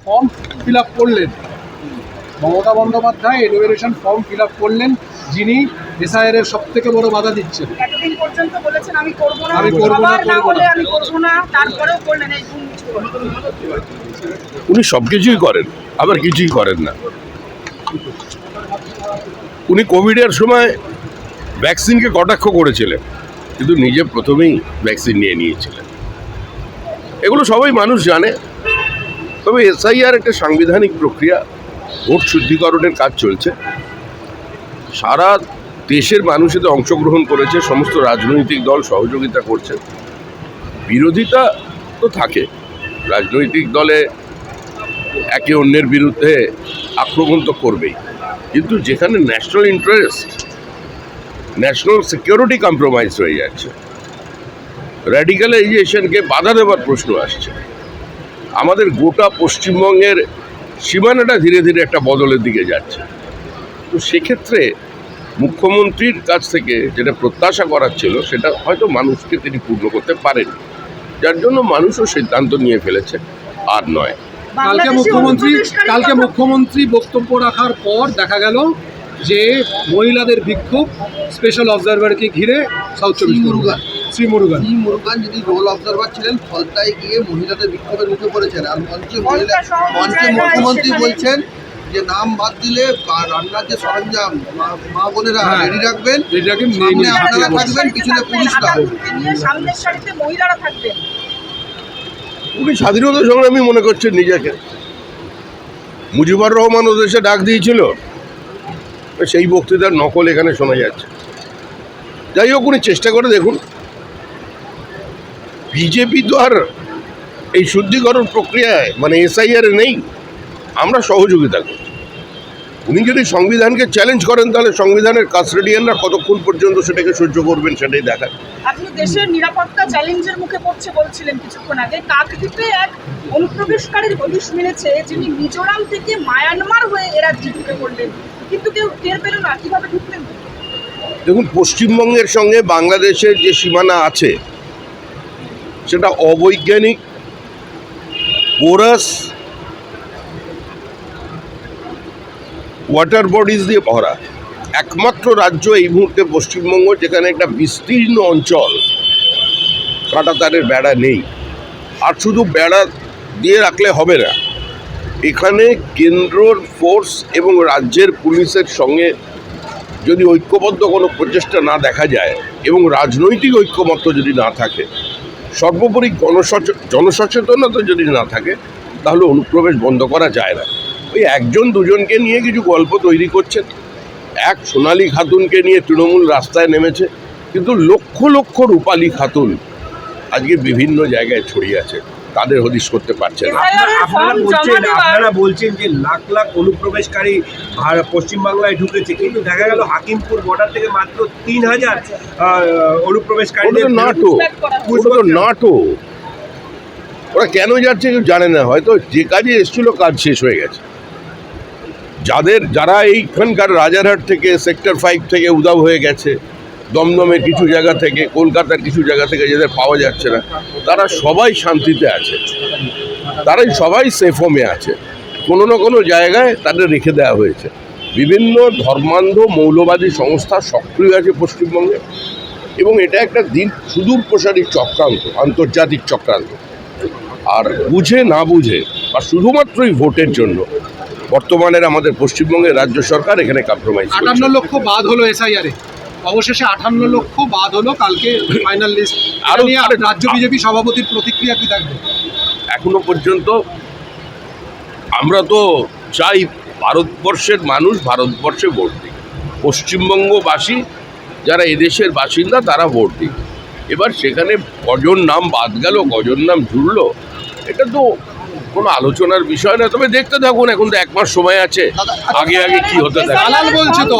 Form fill up করলেন, Mamata Bandyopadhyay enumeration form fill up করলেন, যিনি এসআইআর এর সব থেকে বড় বাধা দিচ্ছেন। এতদিন পর্যন্ত বলেছেন আমি করব না, আমি করব না, সবার না করব হলে না। আমি করব না, তারপরেও করলেন এই দুর্নীতি। উনি সব কিছুই করেন, আবার কিছুই করেন না। উনি কোভিডের সময় ভ্যাকসিনকে কটাক্ষ করেছিলেন, কিন্তু নিজে প্রথমেই ভ্যাকসিন নিয়ে নিয়েছিলেন। এগুলো সবাই মানুষ জানে। তবে এসআইআর একটা সাংবিধানিক প্রক্রিয়া, ভোট শুদ্ধিকরণের কাজ চলছে। সারা দেশের মানুষ এতে অংশগ্রহণ করেছে, সমস্ত রাজনৈতিক দল সহযোগিতা করছে। বিরোধিতা তো থাকে, রাজনৈতিক দলে একে অন্যের বিরুদ্ধে আক্রমণ তো করবেই, কিন্তু যেখানে national interest, national security compromise হয়ে যাচ্ছে, র্যাডিক্যালাইজেশনকে বাধা দেওয়ার প্রশ্ন আসছে, আমাদের গোটা পশ্চিমবঙ্গের সীমানাটা ধীরে ধীরে একটা বদলের দিকে যাচ্ছে। তো সেক্ষেত্রে মুখ্যমন্ত্রীর কাছ থেকে যেটা প্রত্যাশা করার ছিল, সেটা হয়তো মানুষকে তিনি পূর্ণ করতে পারেন, যার জন্য মানুষও সিদ্ধান্ত নিয়ে ফেলেছে, আর নয়। কালকে মুখ্যমন্ত্রী বক্তব্য রাখার পর দেখা গেল যে মহিলাদের বিক্ষোভ স্পেশাল অবজারভারকে ঘিরে সাউথ চব্বিশ পরগনা শ্রী মুরুগান যিনি রোল অবজারভার ছিলেন, ফলতায় গিয়ে মহিলাদের বিক্ষোভের মুখে পড়েছেন। আর মঞ্চে মুখ্যমন্ত্রী বলছেন যে নাম বাদ দিলে রান্নার যে সরঞ্জাম মা বোনেরা রেডি রাখবেন, সামনে আপনারা থাকবেন, পিছনে পুলিশরা, সামনের সারিতে মহিলারা থাকবেন। উনি স্বাধীনতা সংগ্রামী মনে করছেন নিজেকে। মুজিবুর রহমান ও দেশে ডাক দিয়েছিল, সেই বক্তৃতার নকল এখানে শোনা যাচ্ছে। যাই হোক, উনি চেষ্টা করে দেখুন। বিজেপি তো আর এই শুদ্ধিকরণ প্রক্রিয়ায় মানে এসআইআর নেই, আমরা সহযোগিতা করছি। উনি যদি সংবিধানকে চ্যালেঞ্জ করেন, তাহলে সংবিধানের কাস্টোডিয়ানরা কতক্ষণ পর্যন্ত সেটাকে সহ্য করবেন সেটাই দেখার। আপনি দেশের নিরাপত্তা চ্যালেঞ্জের মুখে পড়ছে বলছিলেন কিছুক্ষণ আগে। কাকদ্বীপে এক অনুপ্রবেশকারীর হদিশ মিলেছে, যিনি মিজোরাম থেকে মায়ানমার হয়ে এরা ঢুকে পড়লেন, কিন্তু কেউ টের পেল না। কিভাবে ঢুকলেন? দেখুন, পশ্চিমবঙ্গের সঙ্গে বাংলাদেশের যে সীমানা আছে, সেটা অবৈজ্ঞানিক, পোরাস ওয়াটার বডিজ দিয়ে ভরা। একমাত্র রাজ্য এই মুহূর্তে পশ্চিমবঙ্গ, যেখানে একটা বিস্তীর্ণ অঞ্চল, কাঁটাতারের বেড়া নেই। আর শুধু বেড়া দিয়ে রাখলে হবে না, এখানে কেন্দ্রর ফোর্স এবং রাজ্যের পুলিশের সঙ্গে যদি ঐক্যবদ্ধ কোনো প্রচেষ্টা না দেখা যায় এবং রাজনৈতিক ঐক্যমত্য যদি না থাকে, সর্বোপরি জনসচেতনতা যদি না থাকে, তাহলে অনুপ্রবেশ বন্ধ করা যায় না। ওই একজন দুজনকে নিয়ে কিছু গল্প তৈরি করছেন। এক সোনালী খাতুনকে নিয়ে তৃণমূল রাস্তায় নেমেছে, কিন্তু লক্ষ লক্ষ রূপালী খাতুন আজকে বিভিন্ন জায়গায় ছড়িয়ে আছে, তাদের হদিশ করতে পারছে না। আপনারা বলছেন যে লাখ লাখ অনুপ্রবেশকারী পশ্চিমবাংলায় ঢুকেছে, কিন্তু দেখা গেল হাকিমপুর বর্ডার থেকে মাত্র 3000 অনুপ্রবেশকারী। নাটো ওরা কেন যাচ্ছে কেউ জানে না, হয়তো যে কাজে এসেছিল কাজ শেষ হয়ে গেছে। যারা এইখানকার রাজারহাট থেকে, সেক্টর 5 থেকে উধাও হয়ে গেছে, দমদমের কিছু জায়গা থেকে, কলকাতার কিছু জায়গা থেকে যাদের পাওয়া যাচ্ছে না, তারা সবাই শান্তিতে আছে, তারাই সবাই সেফ হোমে আছে। কোনো না কোনো জায়গায় তাদের রেখে দেওয়া হয়েছে। বিভিন্ন ধর্মান্ধ মৌলবাদী সংস্থা সক্রিয় আছে পশ্চিমবঙ্গে, এবং এটা একটা সুদূর প্রসারী চক্রান্ত, আন্তর্জাতিক চক্রান্ত। আর বুঝে না বুঝে বা শুধুমাত্রই ভোটের জন্য বর্তমানের আমাদের পশ্চিমবঙ্গের রাজ্য সরকার এখানে কম্প্রোমাইজ। 58 লক্ষ বাদ হলো এসআইআর এ, অবশেষে 58 লক্ষ বাদ হলো। কালকে ফাইনাল লিস্ট। আরো রাজ্য বিজেপি সভাপতির প্রতিক্রিয়া কি থাকবে? এখনো পর্যন্ত আমরা তো চাই ভারতবর্ষের মানুষ ভারতবর্ষে ভোট দিক, পশ্চিমবঙ্গবাসী যারা এদেশের বাসিন্দা তারা ভোট দিক। এবার সেখানে কজন নাম বাদ গেল, কজন নাম জুড়লো, এটা তো কোনো আলোচনার বিষয় না। তবে দেখতে থাকুন, এখন তো 1 মাস সময় আছে, আগে কি হতে থাকে। দালাল বলছে তো।